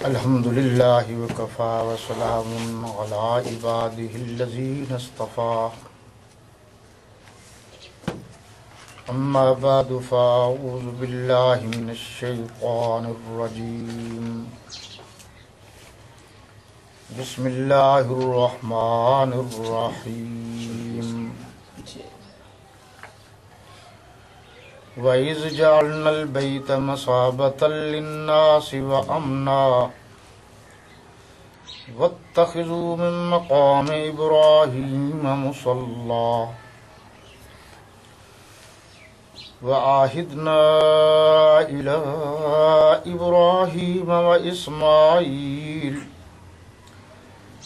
الحمد للہ وکفا وسلام علی عباده الذین اصطفى اما بعد فاعوذ باللہ من الشیطان الرجیم بسم اللہ الرحمن الرحیم وَإِذْ جَعَلْنَا الْبَيْتَ مَثَابَةً لِلنَّاسِ وَأَمْنًا وَاتَّخِذُوا مِن مَّقَامِ إِبْرَاهِيمَ مُصَلًّى وَعَاهِدْنَا إِلَىٰ إِبْرَاهِيمَ وَإِسْمَاعِيلَ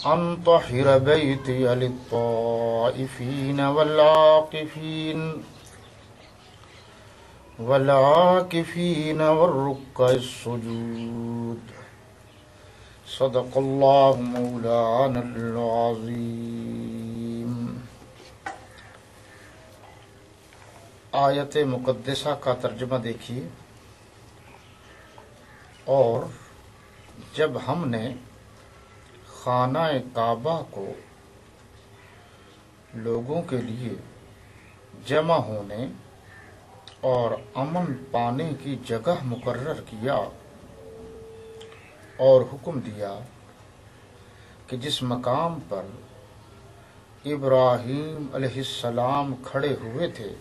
أَن طَهِّرَ بَيْتِيَ لِلطَّائِفِينَ والعاكفين والركع السجود صدق اللہ مولانا العظیم۔ آیت مقدسہ کا ترجمہ دیکھیے۔ اور جب ہم نے خانہ کعبہ کو لوگوں کے لیے جمع ہونے اور امن پانے کی جگہ مقرر کیا اور حکم دیا کہ جس مقام پر ابراہیم علیہ السلام کھڑے ہوئے تھے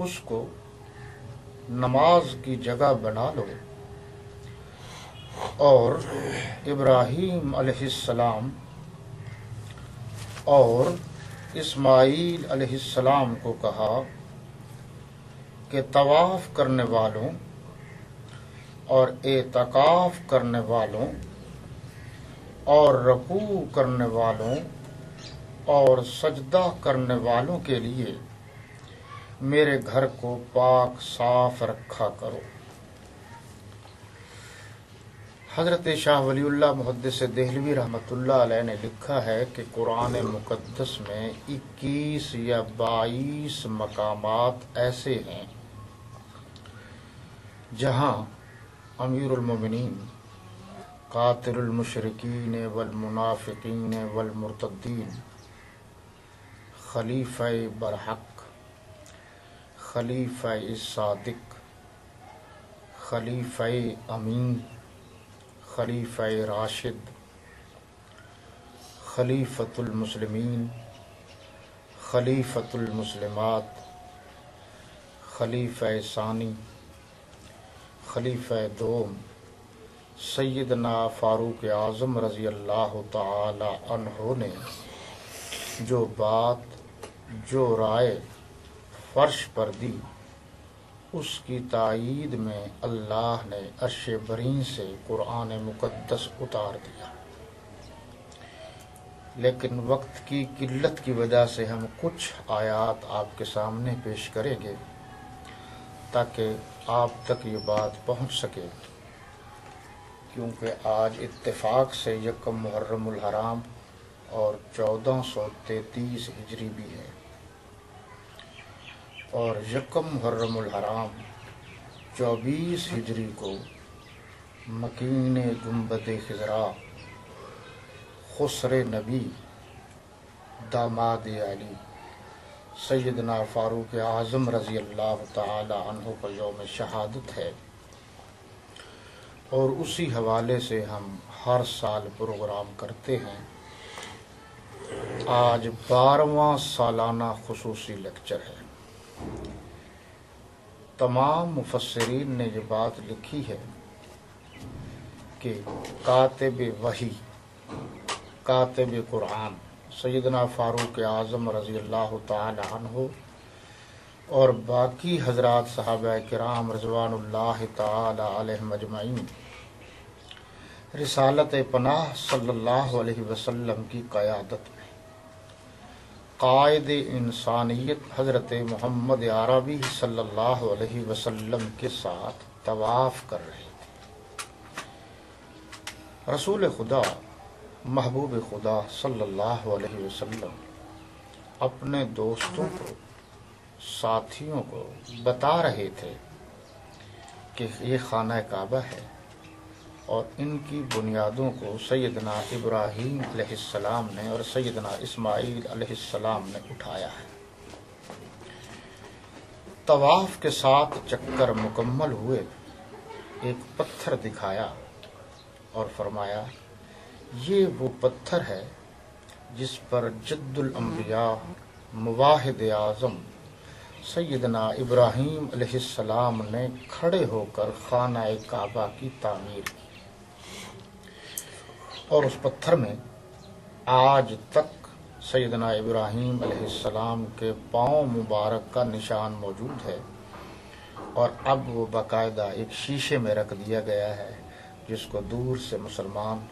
اس کو نماز کی جگہ بنا لو، اور ابراہیم علیہ السلام اور اسماعیل علیہ السلام کو کہا کہ طواف کرنے والوں اور اعتکاف کرنے والوں اور رکوع کرنے والوں اور سجدہ کرنے والوں کے لیے میرے گھر کو پاک صاف رکھا کرو۔ حضرت شاہ ولی اللہ محدث دہلوی رحمۃ اللہ علیہ نے لکھا ہے کہ قرآن مقدس میں 21 یا 22 مقامات ایسے ہیں جہاں امیر المومنین قاتل المشرکین والمنافقین والمرتدین، خلیفہ برحق، خلیفہ صادق، خلیفہ امین، خلیفہ راشد، خلیفۃ المسلمین، خلیفۃ المسلمات، خلیفہ ثانی، خلیفہ دوم سیدنا فاروق اعظم رضی اللہ تعالی عنہ نے جو بات جو رائے فرش پر دی اس کی تائید میں اللہ نے عرش برین سے قرآن مقدس اتار دیا، لیکن وقت کی قلت کی وجہ سے ہم کچھ آیات آپ کے سامنے پیش کریں گے تاکہ آپ تک یہ بات پہنچ سکے، کیونکہ آج اتفاق سے یکم محرم الحرام اور 1433 ہجری بھی ہے، اور یکم محرم الحرام 24 ہجری کو مکین گنبد خضرا خسر نبی داماد علی سیدنا فاروق اعظم رضی اللہ تعالی عنہ کا یوم شہادت ہے، اور اسی حوالے سے ہم ہر سال پروگرام کرتے ہیں۔ آج 12واں سالانہ خصوصی لیکچر ہے۔ تمام مفسرین نے یہ بات لکھی ہے کہ کاتب وحی، کاتب قرآن سیدنا فاروق اعظم رضی اللہ تعالی عنہ اور باقی حضرات صحابہ کرام رضوان اللہ تعالی علیہم اجمعین رسالت پناہ صلی اللہ علیہ وسلم کی قیادت میں قائد انسانیت حضرت محمد عربی صلی اللہ علیہ وسلم کے ساتھ طواف کر رہے تھے۔ رسول خدا محبوب خدا صلی اللہ علیہ وسلم اپنے دوستوں کو، ساتھیوں کو بتا رہے تھے کہ یہ خانہ کعبہ ہے اور ان کی بنیادوں کو سیدنا ابراہیم علیہ السلام نے اور سیدنا اسماعیل علیہ السلام نے اٹھایا ہے۔ طواف کے 7 چکر مکمل ہوئے، ایک پتھر دکھایا اور فرمایا یہ وہ پتھر ہے جس پر جد الانبیاء مواحد اعظم سیدنا ابراہیم علیہ السلام نے کھڑے ہو کر خانہ کعبہ کی تعمیر کی، اور اس پتھر میں آج تک سیدنا ابراہیم علیہ السلام کے پاؤں مبارک کا نشان موجود ہے، اور اب وہ باقاعدہ ایک شیشے میں رکھ دیا گیا ہے جس کو دور سے مسلمان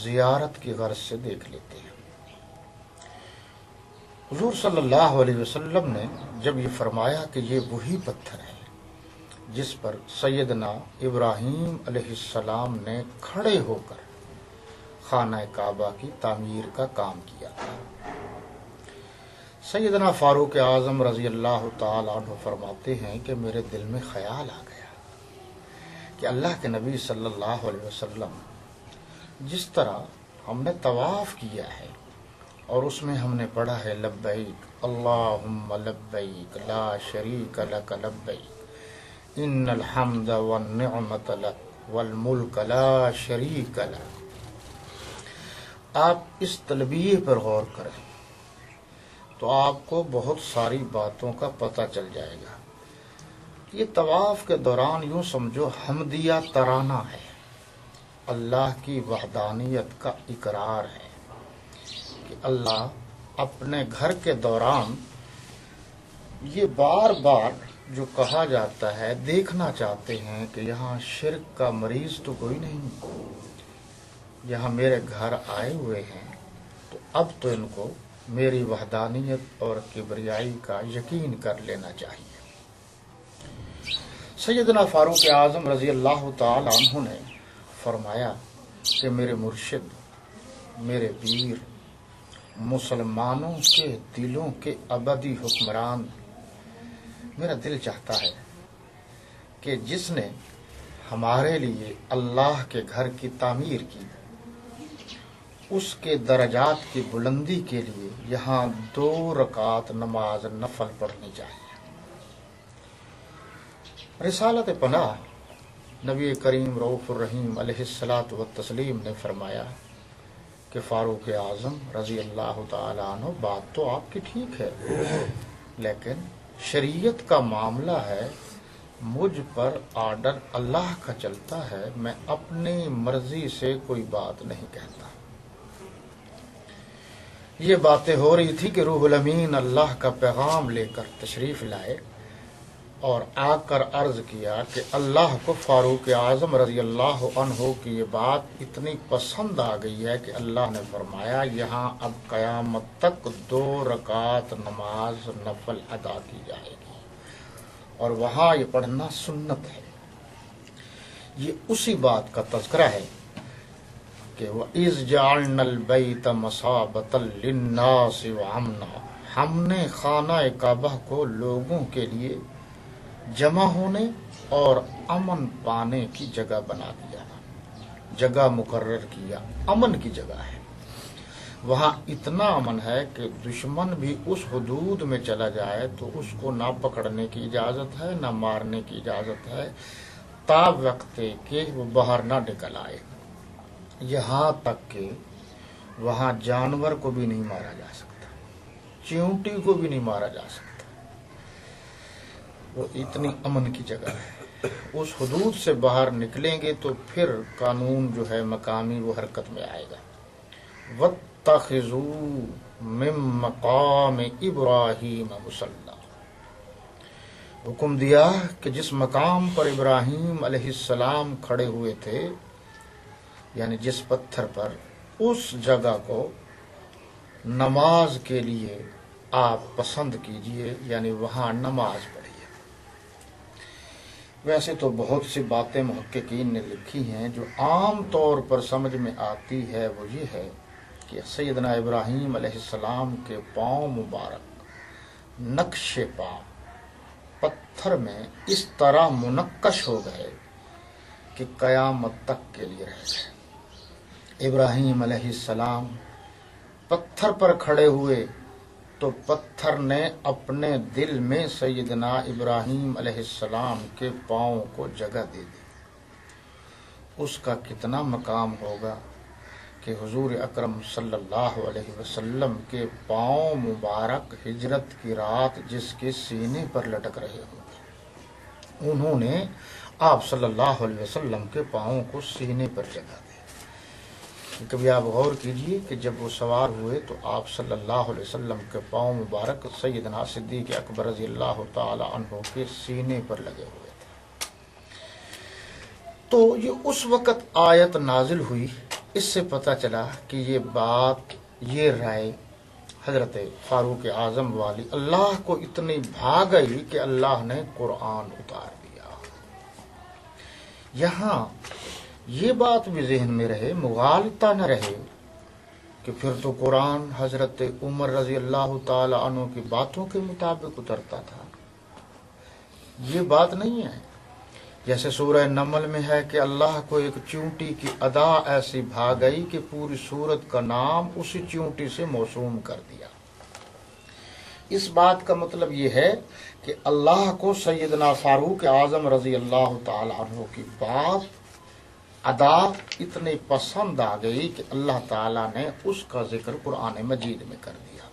زیارت کی غرض سے دیکھ لیتے ہیں۔ حضور صلی اللہ علیہ وسلم نے جب یہ فرمایا کہ یہ وہی پتھر ہے جس پر سیدنا ابراہیم علیہ السلام نے کھڑے ہو کر خانہ کعبہ کی تعمیر کا کام کیا تھا، سیدنا فاروق اعظم رضی اللہ تعالی عنہ فرماتے ہیں کہ میرے دل میں خیال آ گیا کہ اللہ کے نبی صلی اللہ علیہ وسلم جس طرح ہم نے طواف کیا ہے اور اس میں ہم نے پڑھا ہے لبیک اللہم لبیک لا شریک لک لبیک ان الحمد والنعمت لک والملک لا شریک لک، آپ اس تلبیہ پر غور کریں تو آپ کو بہت ساری باتوں کا پتہ چل جائے گا۔ یہ طواف کے دوران یوں سمجھو حمدیہ ترانہ ہے، اللہ کی وحدانیت کا اقرار ہے کہ اللہ اپنے گھر کے دوران یہ بار بار جو کہا جاتا ہے دیکھنا چاہتے ہیں کہ یہاں شرک کا مریض تو کوئی نہیں، یہاں میرے گھر آئے ہوئے ہیں تو اب تو ان کو میری وحدانیت اور کبریائی کا یقین کر لینا چاہیے۔ سیدنا فاروق اعظم رضی اللہ تعالی عنہ نے فرمایا کہ میرے مرشد، میرے پیر، مسلمانوں کے دلوں کے ابدی حکمران، میرا دل چاہتا ہے کہ جس نے ہمارے لیے اللہ کے گھر کی تعمیر کی اس کے درجات کی بلندی کے لیے یہاں 2 رکعت نماز نفل پڑھنی چاہیے۔ رسالت پناہ نبی کریم رؤوف الرحیم علیہ الصلاۃ والتسلیم نے فرمایا کہ فاروق اعظم رضی اللہ تعالی عنہ بات تو آپ کی ٹھیک ہے، لیکن شریعت کا معاملہ ہے، مجھ پر آرڈر اللہ کا چلتا ہے، میں اپنی مرضی سے کوئی بات نہیں کہتا۔ یہ باتیں ہو رہی تھی کہ روح الامین اللہ کا پیغام لے کر تشریف لائے اور آ کر عرض کیا کہ اللہ کو فاروق اعظم رضی اللہ عنہ کی یہ بات اتنی پسند آ گئی ہے کہ اللہ نے فرمایا یہاں اب قیامت تک 2 رکعت نماز نفل ادا کی جائے گی، اور وہاں یہ پڑھنا سنت ہے۔ یہ اسی بات کا تذکرہ ہے کہ وَإِذْ جَعَلْنَا الْبَيْتَ مَثَابَةً لِلنَّاسِ وَأَمْنًا، ہم نے خانہ کعبہ کو لوگوں کے لیے جمع ہونے اور امن پانے کی جگہ بنا دیا، جگہ مقرر کیا، امن کی جگہ ہے، وہاں اتنا امن ہے کہ دشمن بھی اس حدود میں چلا جائے تو اس کو نہ پکڑنے کی اجازت ہے نہ مارنے کی اجازت ہے، تا وقت کہ وہ باہر نہ نکل آئے، یہاں تک کہ وہاں جانور کو بھی نہیں مارا جا سکتا، چیونٹی کو بھی نہیں مارا جا سکتا، وہ اتنی امن کی جگہ ہے۔ اس حدود سے باہر نکلیں گے تو پھر قانون جو ہے مقامی وہ حرکت میں آئے گا۔ وَاتَّخِذُوا مِن مَّقَامِ إِبْرَاهِيمَ مُصَلًّى، حکم دیا کہ جس مقام پر ابراہیم علیہ السلام کھڑے ہوئے تھے، یعنی جس پتھر پر، اس جگہ کو نماز کے لیے آپ پسند کیجئے، یعنی وہاں نماز پڑھیے۔ ویسے تو بہت سی باتیں محققین نے لکھی ہیں، جو عام طور پر سمجھ میں آتی ہے وہ یہ ہے کہ سیدنا ابراہیم علیہ السلام کے پاؤں مبارک نقش پا پتھر میں اس طرح منقش ہو گئے کہ قیامت تک کے لیے رہ گئے۔ ابراہیم علیہ السلام پتھر پر کھڑے ہوئے تو پتھر نے اپنے دل میں سیدنا ابراہیم علیہ السلام کے پاؤں کو جگہ دے دی۔ اس کا کتنا مقام ہوگا کہ حضور اکرم صلی اللہ علیہ وسلم کے پاؤں مبارک ہجرت کی رات جس کے سینے پر لٹک رہے ہوں، انہوں نے آپ صلی اللہ علیہ وسلم کے پاؤں کو سینے پر جگہ دی۔ کبھی آپ غور کیجئے کہ جب وہ سوار ہوئے تو آپ صلی اللہ علیہ وسلم کے پاؤں مبارک سیدنا صدیق اکبر رضی اللہ تعالی عنہ کے سینے پر لگے ہوئے تھے۔ تو یہ اس وقت آیت نازل ہوئی، اس سے پتہ چلا کہ یہ بات، یہ رائے حضرت فاروق اعظم والی اللہ کو اتنی بھا گئی کہ اللہ نے قرآن اتار دیا۔ یہاں یہ بات بھی ذہن میں رہے، مغالطہ نہ رہے کہ پھر تو قرآن حضرت عمر رضی اللہ تعالی عنہ کی باتوں کے مطابق اترتا تھا۔ یہ بات نہیں ہے، جیسے سورہ نمل میں ہے کہ اللہ کو ایک چونٹی کی ادا ایسی بھا گئی کہ پوری سورت کا نام اسی چونٹی سے موسوم کر دیا۔ اس بات کا مطلب یہ ہے کہ اللہ کو سیدنا فاروق اعظم رضی اللہ تعالی عنہ کی بات، ادا اتنی پسند آ گئی کہ اللہ تعالیٰ نے اس کا ذکر قرآن مجید میں کر دیا۔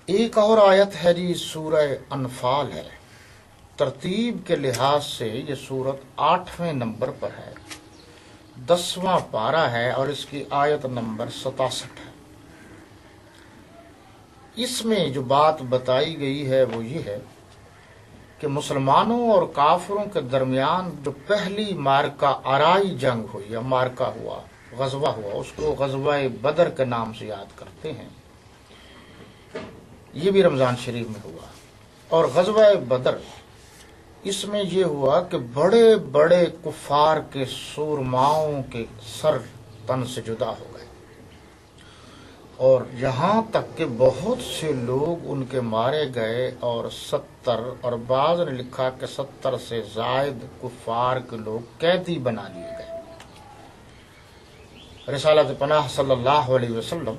ایک اور آیت ہے جی، سورہ انفال ہے۔ ترتیب کے لحاظ سے یہ سورت 8ویں نمبر پر ہے، 10واں پارہ ہے اور اس کی آیت نمبر 67 ہے۔ اس میں جو بات بتائی گئی ہے وہ یہ ہے کہ مسلمانوں اور کافروں کے درمیان جو پہلی مارکہ آرائی جنگ ہوئی یا مارکہ ہوا، غزوہ ہوا، اس کو غزوہ بدر کے نام سے یاد کرتے ہیں۔ یہ بھی رمضان شریف میں ہوا، اور غزوہ بدر اس میں یہ ہوا کہ بڑے بڑے کفار کے سورماؤں کے سر تن سے جدا ہو گئے، اور یہاں تک کہ بہت سے لوگ ان کے مارے گئے، اور 70 اور بعض نے لکھا کہ 70 سے زائد کفار کے لوگ قیدی بنا لیے گئے۔ رسالت پناہ صلی اللہ علیہ وسلم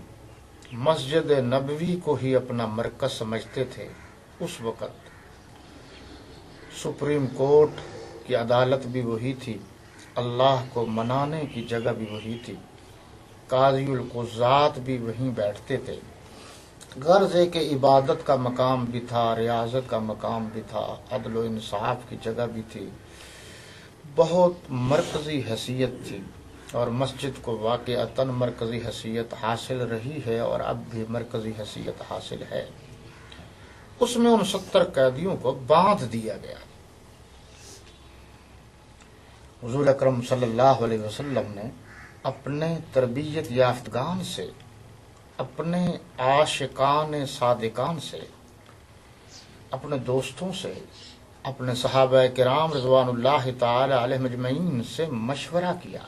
مسجد نبوی کو ہی اپنا مرکز سمجھتے تھے۔ اس وقت سپریم کورٹ کی عدالت بھی وہی تھی، اللہ کو منانے کی جگہ بھی وہی تھی، قاضی القضات بھی وہیں بیٹھتے تھے، غرض ہے کہ عبادت کا مقام بھی تھا، ریاضت کا مقام بھی تھا، عدل و انصاف کی جگہ بھی تھی، بہت مرکزی حیثیت تھی، اور مسجد کو واقعتاً مرکزی حیثیت حاصل رہی ہے اور اب بھی مرکزی حیثیت حاصل ہے۔ اس میں ان 70 قیدیوں کو باندھ دیا گیا۔ حضور اکرم صلی اللہ علیہ وسلم نے اپنے تربیت یافتگان سے، اپنے عاشقان صادقان سے، اپنے دوستوں سے، اپنے صحابہ کرام رضوان اللہ تعالی علیہم اجمعین سے مشورہ کیا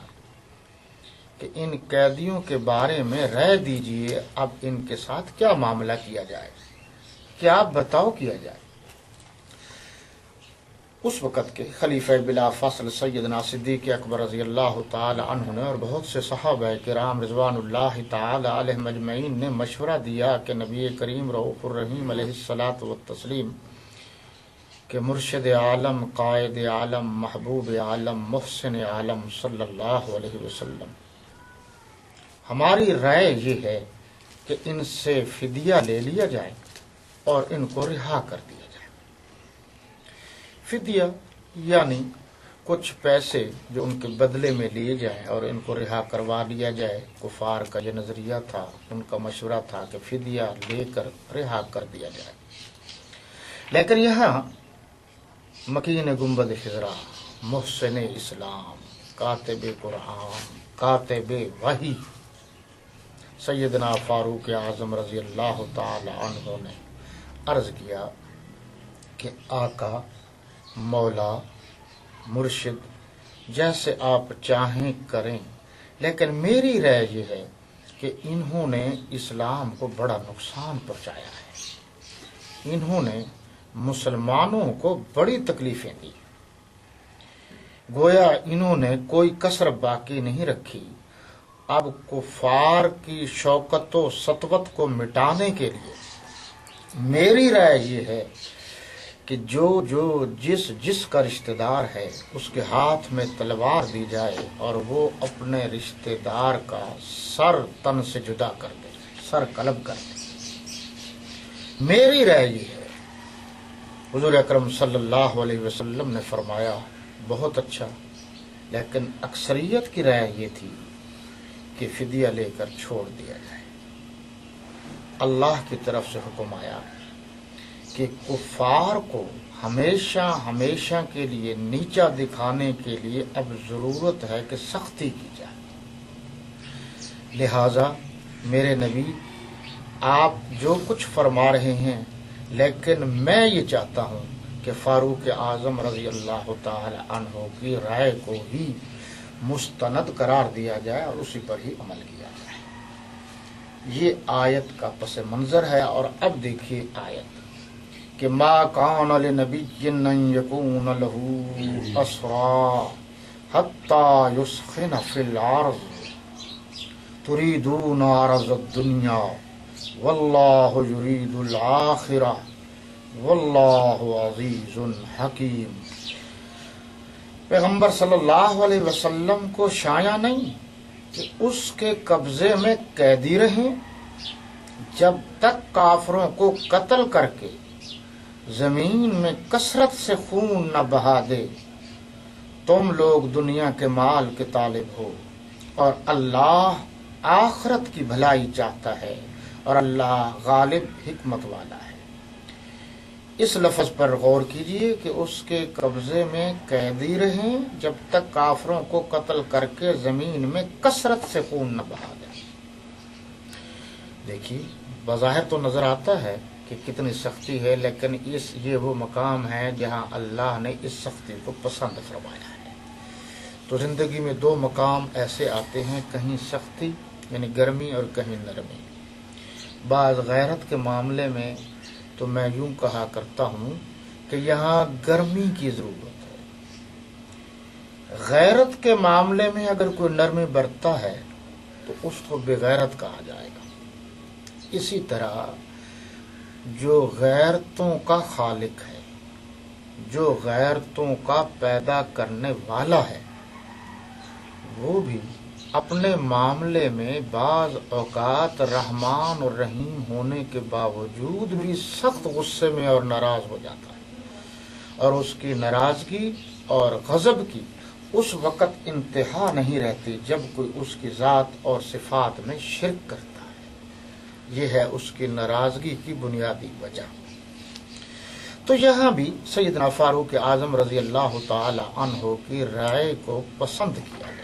کہ ان قیدیوں کے بارے میں رائے دیجئے، اب ان کے ساتھ کیا معاملہ کیا جائے، کیا برتاؤ کیا جائے۔ اس وقت کے خلیفہ بلا فصل سیدنا صدیق اکبر رضی اللہ تعالی عنہ نے اور بہت سے صحابہ کرام رضوان اللہ تعالی علیہم اجمعین نے مشورہ دیا کہ نبی کریم رؤوف الرحیم علیہ الصلاۃ والتسلیم کہ مرشد عالم، قائد عالم، محبوب عالم، محسن عالم صلی اللہ علیہ وسلم، ہماری رائے یہ ہے کہ ان سے فدیہ لے لیا جائے اور ان کو رہا کر دیا جائے۔ فدیہ یعنی کچھ پیسے جو ان کے بدلے میں لیے جائیں اور ان کو رہا کروا لیا جائے۔ کفار کا یہ نظریہ تھا، ان کا مشورہ تھا کہ فدیہ لے کر رہا کر دیا جائے۔ لیکن یہاں مکین گنبد خضرا، محسن اسلام، کاتب قرآن، کاتب وحی سیدنا فاروق اعظم رضی اللہ تعالی عنہ نے عرض کیا کہ آقا، مولا، مرشد، جیسے آپ چاہیں کریں، لیکن میری رائے یہ ہے کہ انہوں نے اسلام کو بڑا نقصان پہنچایا ہے، انہوں نے مسلمانوں کو بڑی تکلیفیں دی۔ گویا انہوں نے کوئی کسر باقی نہیں رکھی۔ اب کفار کی شوکت و سطوت کو مٹانے کے لیے میری رائے یہ ہے کہ جو جس کا رشتہ دار ہے اس کے ہاتھ میں تلوار دی جائے اور وہ اپنے رشتہ دار کا سر تن سے جدا کر دے، سر قلب کر دے۔ میری رائے یہ ہے۔ حضور اکرم صلی اللہ علیہ وسلم نے فرمایا بہت اچھا، لیکن اکثریت کی رائے یہ تھی کہ فدیہ لے کر چھوڑ دیا جائے۔ اللہ کی طرف سے حکم آیا کہ کفار کو ہمیشہ کے لیے نیچا دکھانے کے لیے اب ضرورت ہے کہ سختی کی جائے۔ لہذا میرے نبی آپ جو کچھ فرما رہے ہیں، لیکن میں یہ چاہتا ہوں کہ فاروق اعظم رضی اللہ تعالی عنہ کی رائے کو ہی مستند قرار دیا جائے اور اسی پر ہی عمل کیا جائے۔ یہ آیت کا پس منظر ہے۔ اور اب دیکھیے آیت کہ ما کان لنبی ان یکون له اسرا حتی یسخن فی الارض تریدون عرض الدنیا واللہ یرید الآخرہ واللہ عزیز حکیم۔ پیغمبر صلی اللہ علیہ وسلم کو شایع نہیں کہ اس کے قبضے میں قیدی رہیں جب تک کافروں کو قتل کر کے زمین میں کثرت سے خون نہ بہا دے۔ تم لوگ دنیا کے مال کے طالب ہو اور اللہ آخرت کی بھلائی چاہتا ہے اور اللہ غالب حکمت والا ہے۔ اس لفظ پر غور کیجئے کہ اس کے قبضے میں قیدی رہیں جب تک کافروں کو قتل کر کے زمین میں کثرت سے خون نہ بہا دیں۔ دیکھیے بظاہر تو نظر آتا ہے کہ کتنی سختی ہے، لیکن یہ وہ مقام ہے جہاں اللہ نے اس سختی کو پسند فرمایا ہے۔ تو زندگی میں دو مقام ایسے آتے ہیں، کہیں سختی یعنی گرمی اور کہیں نرمی۔ بعض غیرت کے معاملے میں تو میں یوں کہا کرتا ہوں کہ یہاں گرمی کی ضرورت ہے۔ غیرت کے معاملے میں اگر کوئی نرمی برتتا ہے تو اس کو بے غیرت کہا جائے گا۔ اسی طرح جو غیرتوں کا خالق ہے، جو غیرتوں کا پیدا کرنے والا ہے، وہ بھی اپنے معاملے میں بعض اوقات رحمان اور رحیم ہونے کے باوجود بھی سخت غصے میں اور ناراض ہو جاتا ہے، اور اس کی ناراضگی اور غضب کی اس وقت انتہا نہیں رہتی جب کوئی اس کی ذات اور صفات میں شرک کرتا ہے۔ یہ ہے اس کی ناراضگی کی بنیادی وجہ۔ تو یہاں بھی سیدنا فاروق اعظم رضی اللہ تعالی عنہ کی رائے کو پسند کیا گیا۔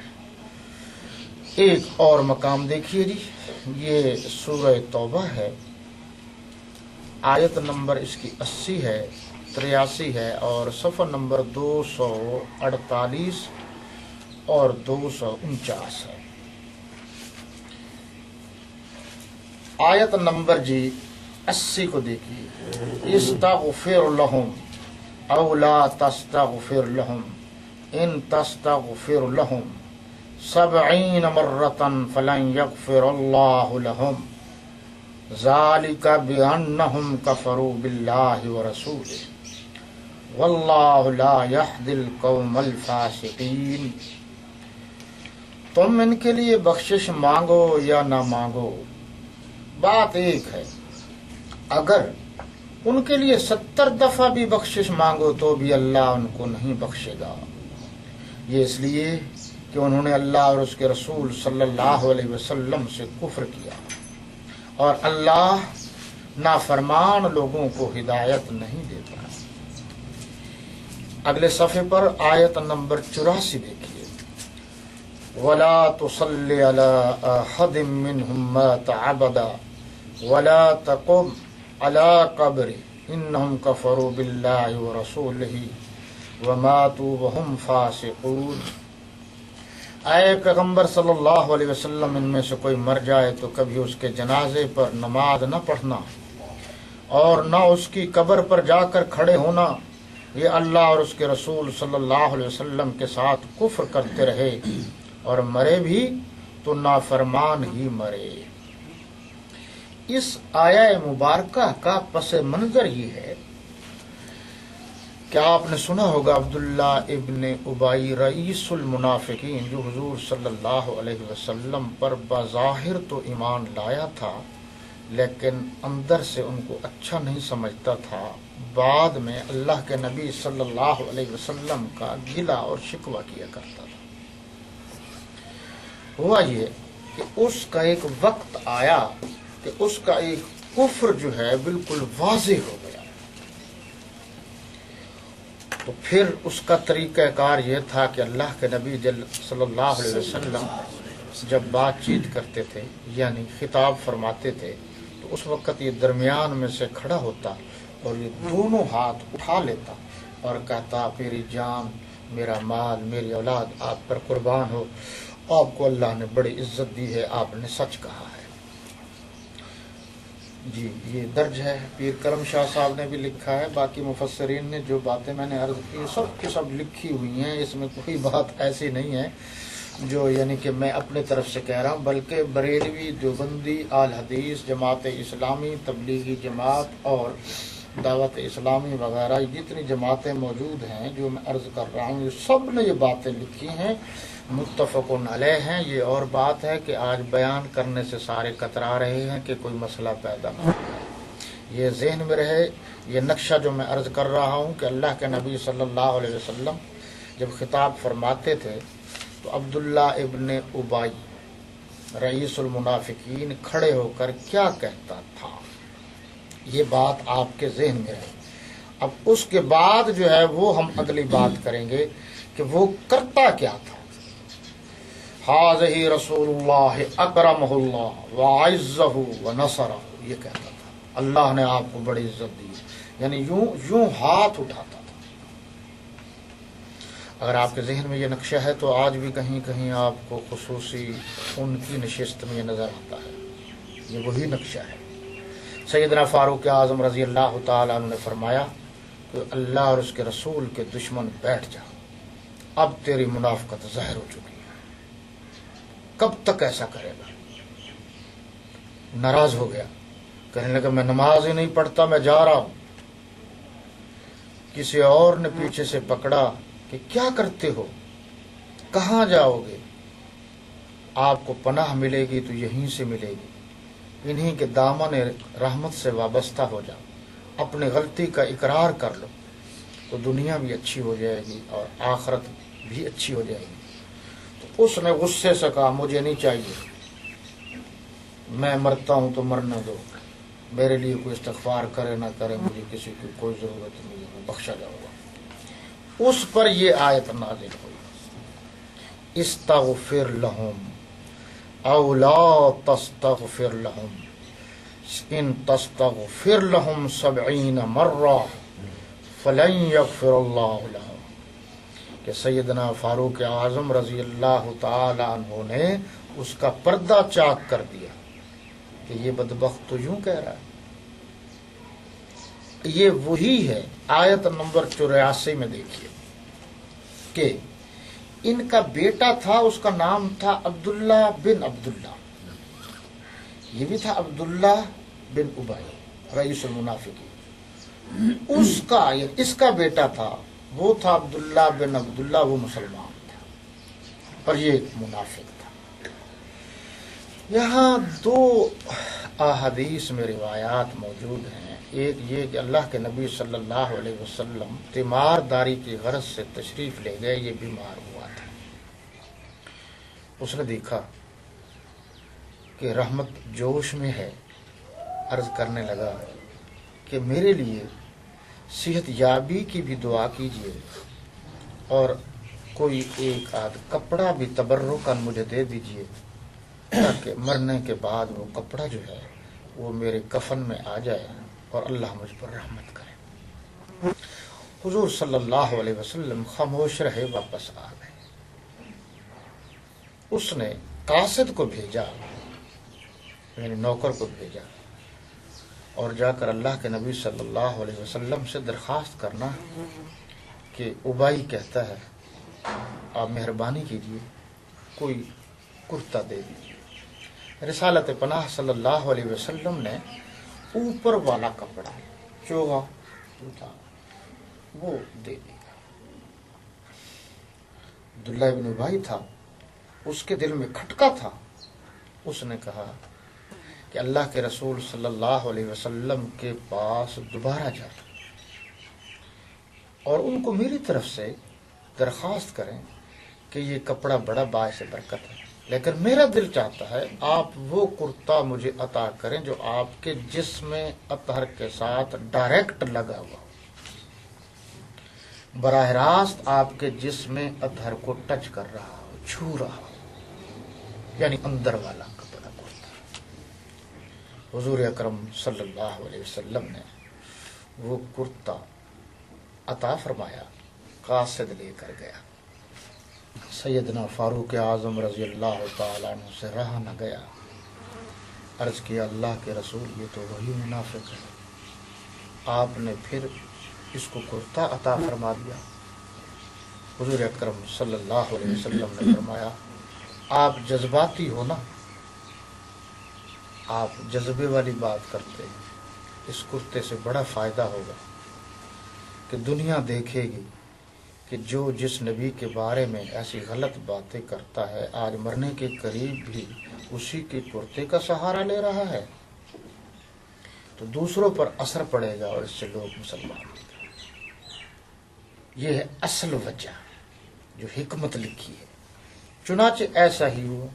ایک اور مقام دیکھیے جی، یہ سورہ توبہ ہے، آیت نمبر اس کی 80 ہے، 83 ہے اور صفحہ نمبر 248 اور 249 ہے۔ آیت نمبر جی 80 کو دیکھیے، استغفر لہم او لا تستغفر لہم ان تستغفر لہم 70 مرة فلن يغفر الله لهم ذلك بأنهم كفروا بالله ورسوله والله لا يهدي القوم الفاسقين۔ تم ان کے لیے بخشش مانگو یا نہ مانگو، بات ایک ہے۔ اگر ان کے لیے 70 دفعہ بھی بخشش مانگو تو بھی اللہ ان کو نہیں بخشے گا۔ یہ اس لیے کہ انہوں نے اللہ اور اس کے رسول صلی اللہ علیہ وسلم سے کفر کیا، اور اللہ نافرمان لوگوں کو ہدایت نہیں دیتا۔ اگلے صفحے پر آیت نمبر 84 دیکھیے، وَلَا تُصَلِّ عَلَىٰ أَحَدٍ مِّنْهُمْ مَاتَ أَبَدًا وَلَا تَقُمْ عَلَىٰ قَبْرِهِ إِنَّهُمْ كَفَرُوا بِاللَّهِ وَرَسُولِهِ وَمَاتُوا وَهُمْ فَاسِقُونَ۔ اے پیغمبر صلی اللہ علیہ وسلم، ان میں سے کوئی مر جائے تو کبھی اس کے جنازے پر نماز نہ پڑھنا اور نہ اس کی قبر پر جا کر کھڑے ہونا یہ اللہ اور اس کے رسول صلی اللہ علیہ وسلم کے ساتھ کفر کرتے رہے اور مرے بھی تو نافرمان ہی مرے۔ اس آیہ مبارکہ کا پس منظر یہ ہے کہ آپ نے سنا ہوگا عبداللہ ابن ابی رئیس المنافقین، جو حضور صلی اللہ علیہ وسلم پر بظاہر تو ایمان لایا تھا لیکن اندر سے ان کو اچھا نہیں سمجھتا تھا، بعد میں اللہ کے نبی صلی اللہ علیہ وسلم کا گلہ اور شکوہ کیا کرتا تھا۔ ہوا یہ کہ اس کا ایک وقت آیا کہ اس کا ایک کفر جو ہے بالکل واضح ہو گیا، تو پھر اس کا طریقہ کار یہ تھا کہ اللہ کے نبی صلی اللہ علیہ وسلم جب بات چیت کرتے تھے یعنی خطاب فرماتے تھے تو اس وقت یہ درمیان میں سے کھڑا ہوتا اور یہ دونوں ہاتھ اٹھا لیتا اور کہتا میری جان، میرا مال، میری اولاد آپ پر قربان ہو، آپ کو اللہ نے بڑی عزت دی ہے، آپ نے سچ کہا ہے۔ جی یہ درج ہے، پیر کرم شاہ صاحب نے بھی لکھا ہے، باقی مفسرین نے جو باتیں میں نے عرض کی سب کی سب لکھی ہوئی ہیں، اس میں کوئی بات ایسی نہیں ہے جو یعنی کہ میں اپنے طرف سے کہہ رہا ہوں، بلکہ بریلوی، دیوبندی، آل حدیث، جماعت اسلامی، تبلیغی جماعت اور دعوت اسلامی وغیرہ جتنی جماعتیں موجود ہیں جو میں عرض کر رہا ہوں، یہ سب نے یہ باتیں لکھی ہیں، متفق علیہ ہیں۔ یہ اور بات ہے کہ آج بیان کرنے سے سارے کترا رہے ہیں کہ کوئی مسئلہ پیدا نہ ہو، یہ ذہن میں رہے۔ یہ نقشہ جو میں عرض کر رہا ہوں کہ اللہ کے نبی صلی اللہ علیہ وسلم جب خطاب فرماتے تھے تو عبداللہ ابن ابی رئیس المنافقین کھڑے ہو کر کیا کہتا تھا، یہ بات آپ کے ذہن میں رہے۔ اب اس کے بعد جو ہے وہ ہم اگلی بات کریں گے کہ وہ کرتا کیا تھا۔ حاذہ رسول اللہ اکرمہ اللہ وعزہ ونصرہ، یہ کہتا تھا اللہ نے آپ کو بڑی عزت دی، یعنی یوں ہاتھ اٹھاتا تھا۔ اگر آپ کے ذہن میں یہ نقشہ ہے تو آج بھی کہیں کہیں آپ کو خصوصی ان کی نشست میں یہ نظر آتا ہے، یہ وہی نقشہ ہے۔ سیدنا فاروق اعظم رضی اللہ تعالیٰ عنہ نے فرمایا کہ اللہ اور اس کے رسول کے دشمن بیٹھ جا، اب تیری منافقت ظاہر ہو چکی ہے، کب تک ایسا کرے گا؟ ناراض ہو گیا، کہنے لگا میں نماز ہی نہیں پڑھتا، میں جا رہا ہوں۔ کسی اور نے پیچھے سے پکڑا کہ کیا کرتے ہو، کہاں جاؤ گے؟ آپ کو پناہ ملے گی تو یہیں سے ملے گی، انہی کے دامن رحمت سے وابستہ ہو جاؤ، اپنی غلطی کا اقرار کر لو تو دنیا بھی اچھی ہو جائے گی اور آخرت بھی اچھی ہو جائے گی۔ تو اس نے غصے سے کہا مجھے نہیں چاہیے، میں مرتا ہوں تو مرنے دو، میرے لیے کوئی استغفار کرے نہ کرے، مجھے کسی کی کوئی ضرورت نہیں ہے، میں بخشا جاؤں گا۔ اس پر یہ آیت نازل ہوئی، استغفر لہم او لا تستغفر لہم ان تستغفر لہم 70 مرہ فلن یغفر اللہ لہم، کہ سیدنا فاروق اعظم رضی اللہ تعالی عنہ نے اس کا پردہ چاک کر دیا کہ یہ بدبخت تو یوں کہہ رہا ہے۔ یہ وہی ہے، آیت نمبر 84 میں دیکھیے کہ ان کا بیٹا تھا، اس کا نام تھا عبداللہ بن عبداللہ، یہ بھی تھا عبداللہ بن ابی رئیس المنافقین، اس کا بیٹا تھا، وہ تھا عبداللہ بن عبداللہ، وہ مسلمان تھا اور یہ منافق تھا۔ یہاں دو احادیث میں روایات موجود ہیں، ایک یہ کہ اللہ کے نبی صلی اللہ علیہ وسلم تیمارداری کی غرض سے تشریف لے گئے، یہ بیمار ہوا تھا، اس نے دیکھا کہ رحمت جوش میں ہے، عرض کرنے لگا کہ میرے لیے صحت یابی کی بھی دعا کیجیے اور کوئی ایک آدھ کپڑا بھی تبرکاً مجھے دے دیجیے تاکہ مرنے کے بعد وہ کپڑا جو ہے وہ میرے کفن میں آ جائے اور اللہ مجھ پر رحمت کرے۔ حضور صلی اللہ علیہ وسلم خاموش رہے، واپس آ گئے۔ اس نے قاصد کو بھیجا، یعنی نوکر کو بھیجا، اور جا کر اللہ کے نبی صلی اللہ علیہ وسلم سے درخواست کرنا کہ ابائی کہتا ہے آپ مہربانی کیجیے کوئی کرتا دے دیجیے۔ رسالت پناہ صلی اللہ علیہ وسلم نے اوپر والا کپڑا چوغا تھا وہ دے دیا۔ عبداللہ ابن ابی تھا، اس کے دل میں کھٹکا تھا، اس نے کہا کہ اللہ کے رسول صلی اللہ علیہ وسلم کے پاس دوبارہ جا اور ان کو میری طرف سے درخواست کریں کہ یہ کپڑا بڑا باعث برکت ہے، لیکن میرا دل چاہتا ہے آپ وہ کرتا مجھے عطا کریں جو آپ کے جسم اطہر کے ساتھ ڈائریکٹ لگا ہوا، براہ راست آپ کے جسم اطہر کو ٹچ کر رہا ہو، چھو رہا ہو، یعنی اندر والا کپڑا کرتا۔ حضور اکرم صلی اللہ علیہ وسلم نے وہ کرتا عطا فرمایا، قاصد لے کر گیا۔ سیدنا فاروق اعظم رضی اللہ تعالیٰ عنہ سے رہا نہ گیا، عرض کیا اللہ کے رسول یہ تو وہی منافق ہے، آپ نے پھر اس کو کرتا عطا فرما دیا۔ حضور اکرم صلی اللہ علیہ وسلم نے فرمایا آپ جذباتی ہو نا، آپ جذبے والی بات کرتے ہیں، اس کرتے سے بڑا فائدہ ہوگا کہ دنیا دیکھے گی کہ جو جس نبی کے بارے میں ایسی غلط باتیں کرتا ہے آج مرنے کے قریب بھی اسی کے کرتے کا سہارا لے رہا ہے، تو دوسروں پر اثر پڑے گا اور اس سے لوگ مسلمان ہوں گے۔ یہ ہے اصل وجہ جو حکمت لکھی ہے، چنانچہ ایسا ہی ہوا۔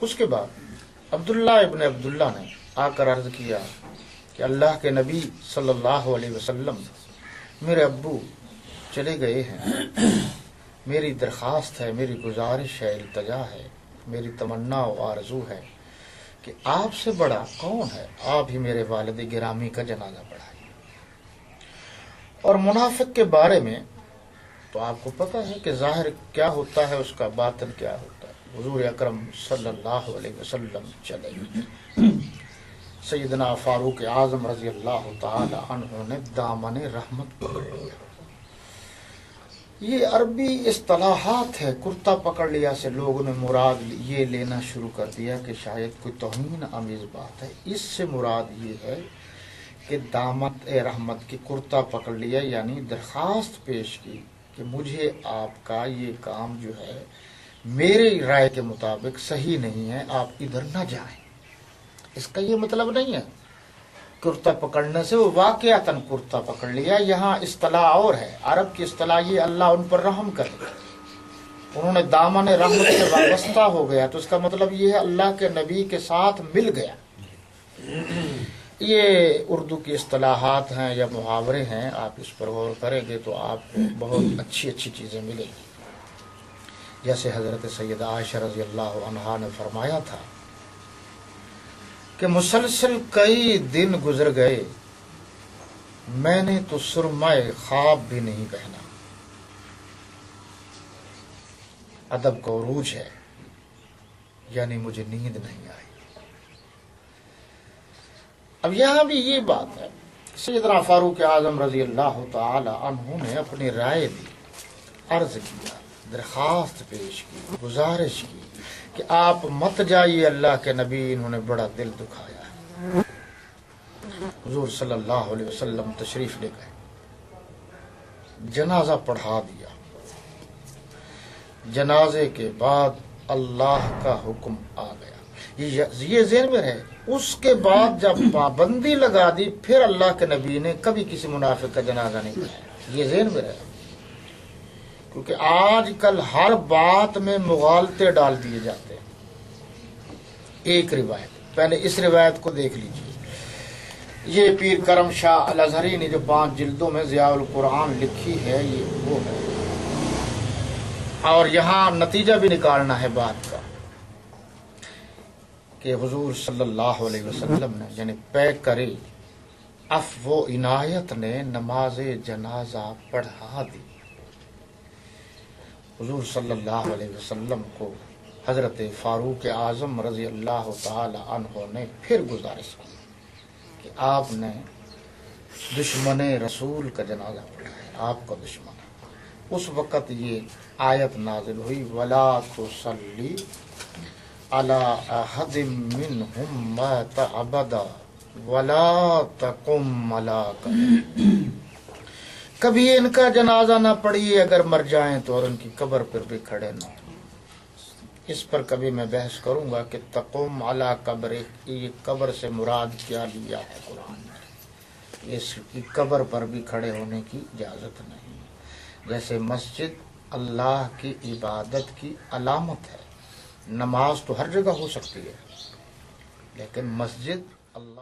اس کے بعد عبداللہ ابن عبداللہ نے آ کر عرض کیا کہ اللہ کے نبی صلی اللہ علیہ وسلم میرے ابو چلے گئے ہیں، میری درخواست ہے، میری گزارش ہے، التجا ہے، میری تمنا و آرزو ہے کہ آپ سے بڑا کون ہے، آپ ہی میرے والد گرامی کا جنازہ پڑھائیے۔ اور منافق کے بارے میں تو آپ کو پتہ ہے کہ ظاہر کیا ہوتا ہے، اس کا باطن کیا ہوتا ہے۔ حضور اکرم صلی اللہ علیہ وسلم چلے، سیدنا فاروق اعظم رضی اللہ تعالی عنہ نے دامن رحمت پکڑ لیا۔ یہ عربی اصطلاحات ہے، کرتا پکڑ لیا سے لوگوں نے مراد یہ لینا شروع کر دیا کہ شاید کوئی توہین آمیز بات ہے، اس سے مراد یہ ہے کہ دامت رحمت کی کرتا پکڑ لیا، یعنی درخواست پیش کی کہ مجھے آپ کا یہ کام جو ہے میری رائے کے مطابق صحیح نہیں ہے، آپ ادھر نہ جائیں۔ اس کا یہ مطلب نہیں ہے کرتا پکڑنے سے وہ واقعتاً کرتا پکڑ لیا، یہاں اصطلاح اور ہے، عرب کی اصطلاح یہ اللہ ان پر رحم کرے، انہوں نے دامن رحمت سے وابستہ ہو گیا، تو اس کا مطلب یہ ہے اللہ کے نبی کے ساتھ مل گیا۔ یہ اردو کی اصطلاحات ہیں یا محاورے ہیں، آپ اس پر غور کریں گے تو آپ کو بہت اچھی اچھی چیزیں ملیں گی۔ جیسے حضرت سیدہ عائشہ رضی اللہ عنہا نے فرمایا تھا کہ مسلسل کئی دن گزر گئے، میں نے تو سرمائے خواب بھی نہیں پہنا۔ ادب کا عروج ہے، یعنی مجھے نیند نہیں آئی۔ اب یہاں بھی یہ بات ہے، سیدنا فاروق اعظم رضی اللہ تعالی عنہ نے اپنی رائے دی، عرض کیا، درخواست پیش کی، گزارش کی کہ آپ مت جائیے، اللہ کے نبی انہوں نے بڑا دل دکھایا ہے۔ حضور صلی اللہ علیہ وسلم تشریف لے گئے، جنازہ پڑھا دیا۔ جنازے کے بعد اللہ کا حکم آ گیا، یہ ذہن میں رہے، اس کے بعد جب پابندی لگا دی پھر اللہ کے نبی نے کبھی کسی منافق کا جنازہ نہیں پڑھایا، یہ ذہن میں رہے، کیونکہ آج کل ہر بات میں مغالطے ڈال دیے جاتے ہیں۔ ایک روایت، پہلے اس روایت کو دیکھ لیجیے، یہ پیر کرم شاہ الازہری نے جو 5 جلدوں میں ضیاء القرآن لکھی ہے، یہ وہ ہے، اور یہاں نتیجہ بھی نکالنا ہے بات کا کہ حضور صلی اللہ علیہ وسلم نے یعنی پیکرِ عفو و عنایت نے نماز جنازہ پڑھا دی۔ حضور صلی اللہ علیہ وسلم کو حضرت فاروق اعظم رضی اللہ تعالی عنہ نے پھر گزارش کی کہ آپ نے دشمن رسول کا جنازہ پڑھایا۔ آپ کا دشمن ہے۔ اس وقت یہ آیت نازل ہوئی وَلَا تُصَلِّ عَلَىٰ أَحَدٍ مِّنْهُمْ مَاتَ أَبَدًا وَلَا تَقُمْ عَلَىٰ قَبْرِهِ، کبھی ان کا جنازہ نہ پڑھیے اگر مر جائیں تو، اور ان کی قبر پر بھی کھڑے نہ ہوں۔ اس پر کبھی میں بحث کروں گا کہ تقوم علی قبر، یہ قبر سے مراد کیا لیا ہے قرآن نے۔ اس کی قبر پر بھی کھڑے ہونے کی اجازت نہیں۔ جیسے مسجد اللہ کی عبادت کی علامت ہے، نماز تو ہر جگہ ہو سکتی ہے لیکن مسجد اللہ